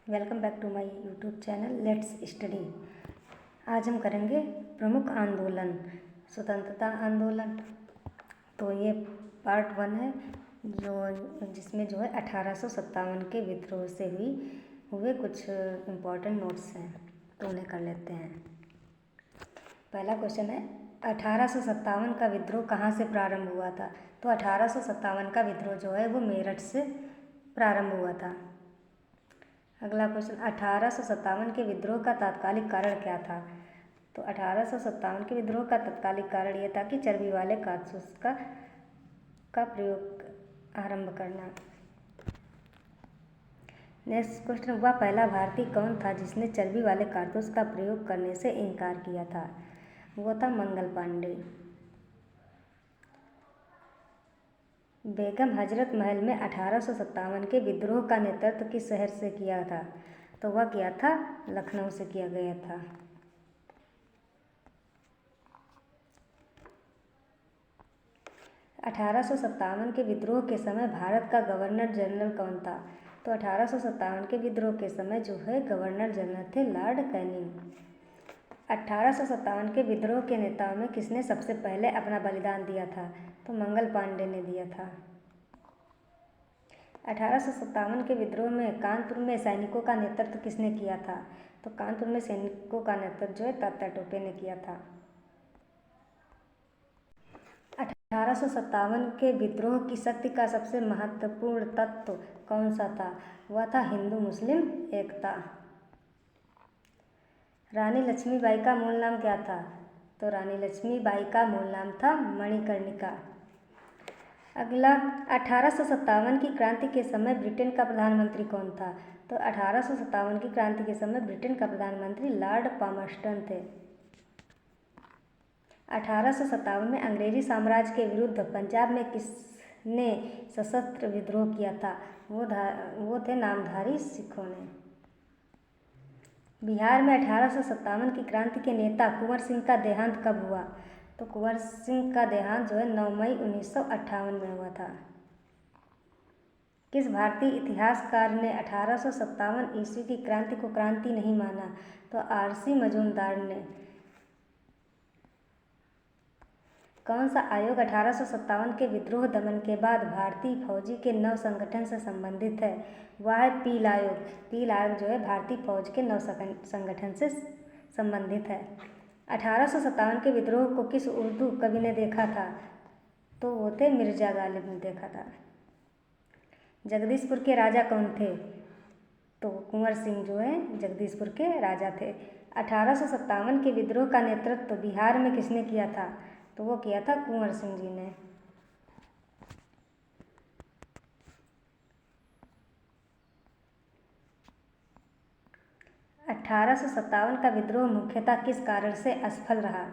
Welcome back to my YouTube channel let's study. आज हम करेंगे प्रमुख आंदोलन, स्वतंत्रता आंदोलन। तो ये पार्ट 1 है जिसमें जो है 1857 के विद्रोह से हुए कुछ इम्पोर्टेंट नोट्स हैं, तो उन्हें कर लेते हैं। पहला क्वेश्चन है 1857 का विद्रोह कहाँ से प्रारंभ हुआ था। तो 1857 का विद्रोह जो है वो मेरठ से प्रारंभ हुआ था। अगला क्वेश्चन 1857 के विद्रोह का तात्कालिक कारण क्या था। तो 1857 के विद्रोह का तात्कालिक कारण यह था कि चर्बी वाले कारतूस का प्रयोग आरंभ करना। नेक्स्ट क्वेश्चन, वह पहला भारतीय कौन था जिसने चर्बी वाले कारतूस का प्रयोग करने से इनकार किया था। वो था मंगल पांडे। बेगम हजरत महल में 1857 के विद्रोह का नेतृत्व किस शहर से किया था। तो वह किया था लखनऊ से किया गया था। अठारह के विद्रोह के समय भारत का गवर्नर जनरल कौन था। तो 1857 के विद्रोह के समय जो है गवर्नर जनरल थे लॉर्ड कैनिंग। 1857 के विद्रोह के नेताओं में किसने सबसे पहले अपना बलिदान दिया था। तो मंगल पांडे ने दिया था। 1857 के विद्रोह में कानपुर में सैनिकों का नेतृत्व किसने किया था। तो कानपुर में सैनिकों का नेतृत्व जो है तात्या टोपे ने किया था। 1857 के विद्रोह की शक्ति का सबसे महत्वपूर्ण तत्व कौन सा था। वह था हिंदू मुस्लिम एकता। रानी लक्ष्मीबाई का मूल नाम क्या था। तो रानी लक्ष्मीबाई का मूल नाम था मणिकर्णिका। अगला 1857 की क्रांति के समय ब्रिटेन का प्रधानमंत्री कौन था। तो 1857 की क्रांति के समय ब्रिटेन का प्रधानमंत्री लॉर्ड पामर्स्टन थे। 1857 में अंग्रेजी साम्राज्य के विरुद्ध पंजाब में किसने सशस्त्र विद्रोह किया था। वो थे नामधारी सिखों ने। बिहार में 1857 की क्रांति के नेता कुंवर सिंह का देहांत कब हुआ। तो कुंवर सिंह का देहांत जो है 9 मई 1958 में हुआ था। किस भारतीय इतिहासकार ने 1857 ईस्वी की क्रांति को क्रांति नहीं माना। तो आरसी मजूमदार ने। कौन सा आयोग 1857 के विद्रोह दमन के बाद भारतीय फौजी के नव संगठन से संबंधित है। वह है पील आयोग। पील आयोग जो है भारतीय फौज के नव संगठन से संबंधित है। 1857 के विद्रोह को किस उर्दू कवि ने देखा था। तो वो थे मिर्जा गालिब ने देखा था। जगदीशपुर के राजा कौन थे। तो कुंवर सिंह जो है जगदीशपुर के राजा थे। 1857 के विद्रोह का नेतृत्व बिहार में किसने किया था। तो वो किया था कुंवर सिंह जी ने। अठारह का विद्रोह मुख्यतः किस कारण से असफल रहा।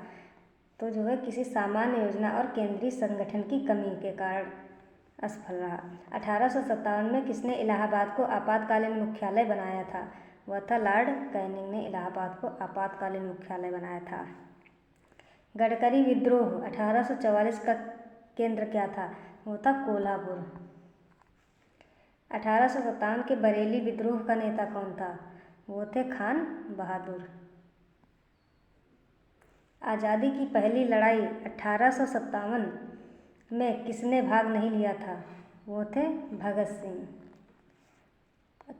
तो जो है किसी सामान्य योजना और केंद्रीय संगठन की कमी के कारण असफल रहा। 1857 में किसने इलाहाबाद को आपातकालीन मुख्यालय बनाया था। वह था लॉर्ड कैनिंग ने इलाहाबाद को आपातकालीन मुख्यालय बनाया था। गडकरी विद्रोह 1844 का केंद्र क्या था। वो था कोल्हापुर। 1857 के बरेली विद्रोह का नेता कौन था। वो थे खान बहादुर। आज़ादी की पहली लड़ाई 1857 में किसने भाग नहीं लिया था। वो थे भगत सिंह।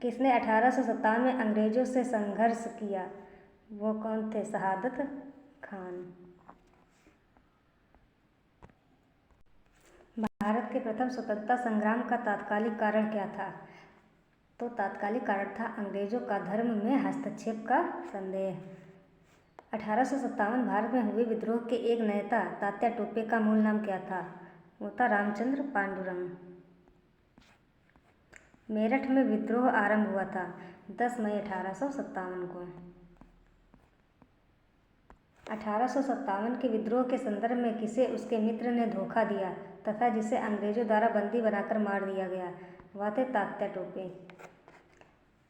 किसने 1857 में अंग्रेजों से संघर्ष किया। वो कौन थे, शहादत खान। भारत के प्रथम स्वतंत्रता संग्राम का तात्कालिक कारण क्या था। तो तात्कालिक कारण था अंग्रेजों का धर्म में हस्तक्षेप का संदेह। 1857 भारत में हुए विद्रोह के एक नेता तात्या टोपे का मूल नाम क्या था। वो था रामचंद्र पांडुरंग। मेरठ में विद्रोह आरंभ हुआ था 10 मई 1857 को। 1857 के विद्रोह के संदर्भ में किसे उसके मित्र ने धोखा दिया तथा जिसे अंग्रेजों द्वारा बंदी बनाकर मार दिया गया। वह थे तात्या टोपे।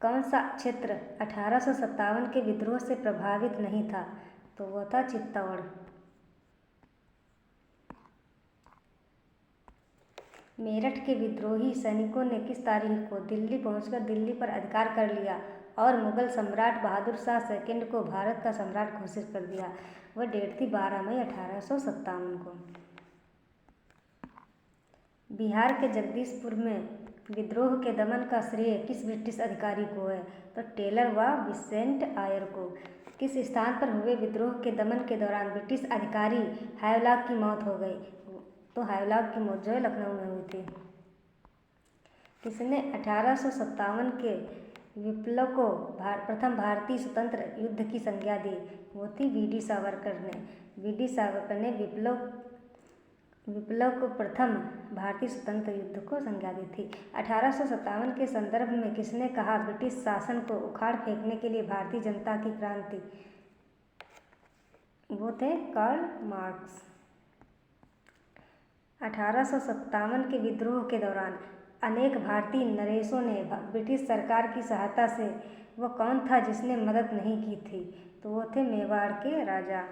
कौन सा क्षेत्र 1857 के विद्रोह से प्रभावित नहीं था। तो वह था चित्तौड़। मेरठ के विद्रोही सैनिकों ने किस तारीख को दिल्ली पहुंचकर दिल्ली पर अधिकार कर लिया और मुगल सम्राट बहादुर शाह सेकंड को भारत का सम्राट घोषित कर दिया। वह डेट थी 12 मई 1857 को। बिहार के जगदीशपुर में विद्रोह के दमन का श्रेय किस ब्रिटिश अधिकारी को है? तो टेलर व विसेंट आयर को। किस स्थान पर हुए विद्रोह के दमन के दौरान ब्रिटिश अधिकारी हावलॉक की मौत हो गई? तो हावलॉक की मौत जो है लखनऊ में हुई थी। किसने 1857 के विप्लव को प्रथम भारतीय स्वतंत्र युद्ध की संज्ञा दी? वो थी वी.डी. सावरकर ने। वी.डी. सावरकर ने विप्लव को प्रथम भारतीय स्वतंत्र युद्ध को संज्ञा दी थी। 1857 के संदर्भ में किसने कहा ब्रिटिश शासन को उखाड़ फेंकने के लिए भारतीय जनता की क्रांति? वो थे कार्ल मार्क्स। 1857 के विद्रोह के दौरान अनेक भारतीय नरेशों ने ब्रिटिश सरकार की सहायता से वह कौन था जिसने मदद नहीं की थी? तो वो थे मेवाड़ के राजा।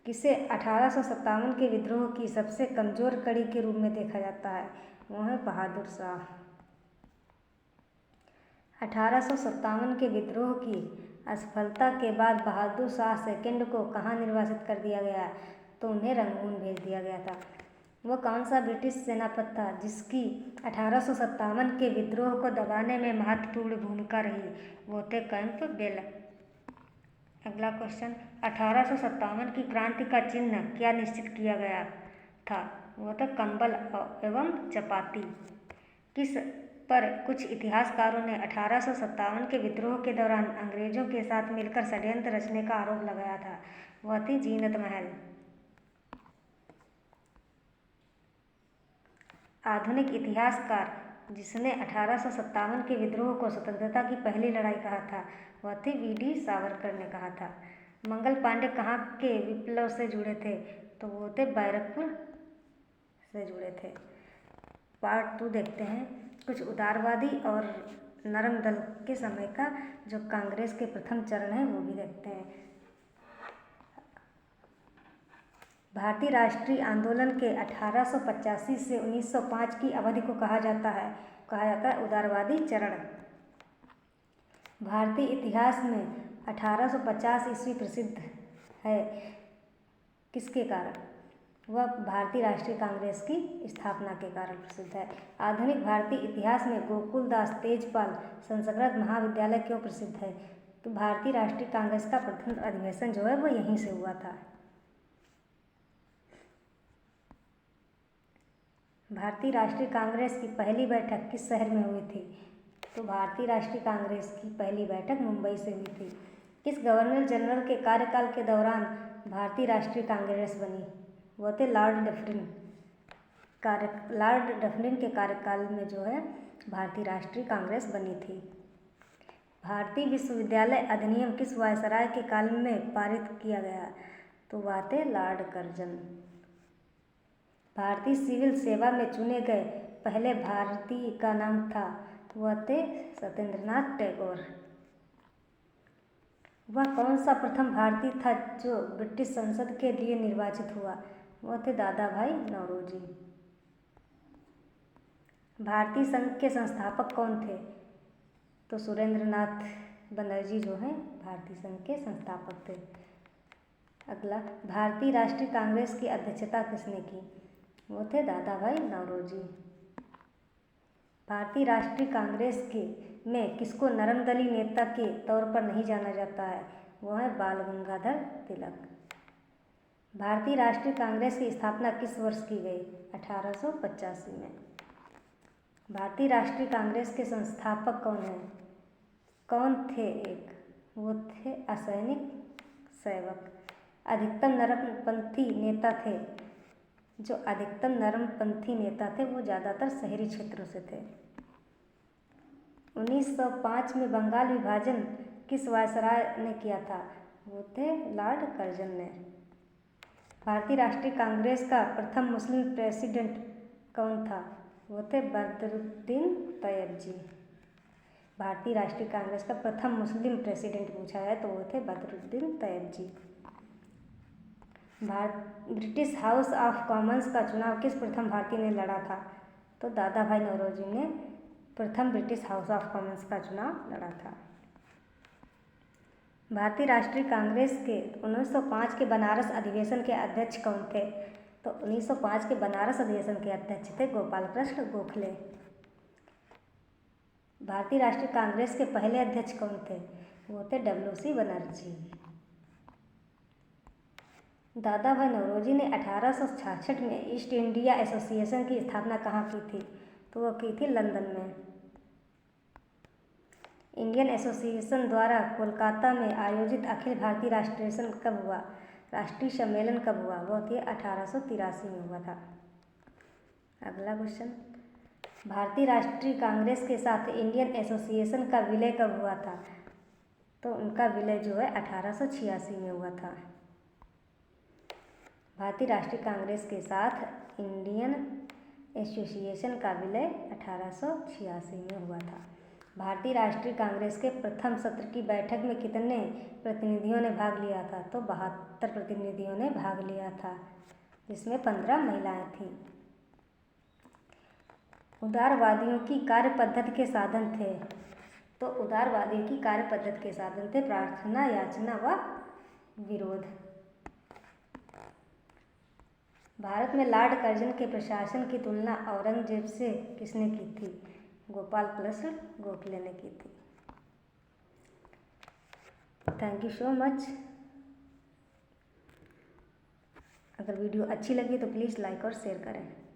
किसे 1857 के विद्रोह की सबसे कमज़ोर कड़ी के रूप में देखा जाता है? वो है बहादुर शाह। 1857 के विद्रोह की असफलता के बाद बहादुर शाह सेकंड को कहाँ निर्वासित कर दिया गया? तो उन्हें रंगून भेज दिया गया था। वह कौन सा ब्रिटिश सेनापति था जिसकी 1857 के विद्रोह को दबाने में महत्वपूर्ण भूमिका रही? वो थे कैंपबेल। अगला क्वेश्चन, 1857 की क्रांति का चिन्ह क्या निश्चित किया गया था? वो था कंबल एवं चपाती। किस पर कुछ इतिहासकारों ने 1857 के विद्रोह के दौरान अंग्रेजों के साथ मिलकर षड्यंत्र रचने का आरोप लगाया था? वह थी जीनत महल। आधुनिक इतिहासकार जिसने 1857 के विद्रोह को स्वतंत्रता की पहली लड़ाई कहा था? वह थे वी.डी. सावरकर ने कहा था। मंगल पांडे कहाँ के विप्लव से जुड़े थे? तो वो थे बैरकपुर से जुड़े थे। पार्ट 2 देखते हैं। कुछ उदारवादी और नरम दल के समय का जो कांग्रेस के प्रथम चरण है वो भी देखते हैं। भारतीय राष्ट्रीय आंदोलन के 1885 से 1905 की अवधि को कहा जाता है उदारवादी चरण। भारतीय इतिहास में 1850 ईस्वी प्रसिद्ध है किसके कारण? वह भारतीय राष्ट्रीय कांग्रेस की स्थापना के कारण प्रसिद्ध है। आधुनिक भारतीय इतिहास में गोकुलदास तेजपाल संस्कृत महाविद्यालय क्यों प्रसिद्ध है? तो भारतीय राष्ट्रीय कांग्रेस का प्रथम अधिवेशन जो है वो यहीं से हुआ था। भारतीय राष्ट्रीय कांग्रेस की पहली बैठक किस शहर में हुई थी? तो भारतीय राष्ट्रीय कांग्रेस की पहली बैठक मुंबई से हुई थी। किस गवर्नर जनरल के कार्यकाल के दौरान भारतीय राष्ट्रीय कांग्रेस बनी? वो थे लॉर्ड डफरिन के कार्यकाल में जो है भारतीय राष्ट्रीय कांग्रेस बनी थी। भारतीय विश्वविद्यालय अधिनियम किस वायसराय के काल में पारित किया गया? तो वह थे लॉर्ड कर्जन। भारतीय सिविल सेवा में चुने गए पहले भारतीय का नाम था? वह थे सत्येंद्रनाथ टैगोर। वह कौन सा प्रथम भारतीय था जो ब्रिटिश संसद के लिए निर्वाचित हुआ? वह थे दादा भाई नौरोजी। भारतीय संघ के संस्थापक कौन थे? तो सुरेंद्रनाथ बनर्जी जो हैं भारतीय संघ के संस्थापक थे। अगला, भारतीय राष्ट्रीय कांग्रेस की अध्यक्षता किसने की? वो थे दादा भाई नौरोजी। भारतीय राष्ट्रीय कांग्रेस में किसको नरमदली नेता के तौर पर नहीं जाना जाता है? वो है बाल गंगाधर तिलक। भारतीय राष्ट्रीय कांग्रेस की स्थापना किस वर्ष की गई? 1885 में। भारतीय राष्ट्रीय कांग्रेस के संस्थापक कौन थे? वो थे असैनिक सेवक। अधिकतम नरमपंथी नेता थे वो ज़्यादातर शहरी क्षेत्रों से थे। 1905 में बंगाल विभाजन किस वायसराय ने किया था? वो थे लॉर्ड कर्जन ने। भारतीय राष्ट्रीय कांग्रेस का प्रथम मुस्लिम प्रेसिडेंट कौन था? वो थे बदरुद्दीन तैयब जी। भारतीय राष्ट्रीय कांग्रेस का प्रथम मुस्लिम प्रेसिडेंट पूछा है तो वो थे बदरुद्दीन तैयब जी। ब्रिटिश हाउस ऑफ कॉमन्स का चुनाव किस प्रथम भारतीय ने लड़ा था? तो दादा भाई नौरोजी ने प्रथम ब्रिटिश हाउस ऑफ कॉमन्स का चुनाव लड़ा था। भारतीय राष्ट्रीय कांग्रेस के 1905 के बनारस अधिवेशन के अध्यक्ष कौन थे? तो 1905 के बनारस अधिवेशन के अध्यक्ष थे गोपाल कृष्ण गोखले। भारतीय राष्ट्रीय कांग्रेस के पहले अध्यक्ष कौन थे? वो थे WC बनर्जी। दादा भाई नौरोजी ने 1866 में ईस्ट इंडिया एसोसिएशन की स्थापना कहाँ की थी? तो वो की थी लंदन में। इंडियन एसोसिएशन द्वारा कोलकाता में आयोजित अखिल भारतीय राष्ट्रीय सम्मेलन कब हुआ? वो थी 1883 में हुआ था। अगला क्वेश्चन, भारतीय राष्ट्रीय कांग्रेस के साथ इंडियन एसोसिएशन का विलय कब हुआ था? तो उनका विलय जो है 1886 में हुआ था। भारतीय राष्ट्रीय कांग्रेस के साथ इंडियन एसोसिएशन का विलय 1886 में हुआ था। भारतीय राष्ट्रीय कांग्रेस के प्रथम सत्र की बैठक में कितने प्रतिनिधियों ने भाग लिया था? तो 72 प्रतिनिधियों ने भाग लिया था, जिसमें 15 महिलाएं थीं। उदारवादियों की कार्य पद्धति के साधन थे? तो उदारवादियों की कार्य पद्धति के साधन थे प्रार्थना, याचना व विरोध। भारत में लॉर्ड कर्जन के प्रशासन की तुलना औरंगजेब से किसने की थी? गोपाल कृष्ण गोखले ने की थी। Thank you so much. अगर वीडियो अच्छी लगी तो प्लीज़ लाइक और शेयर करें।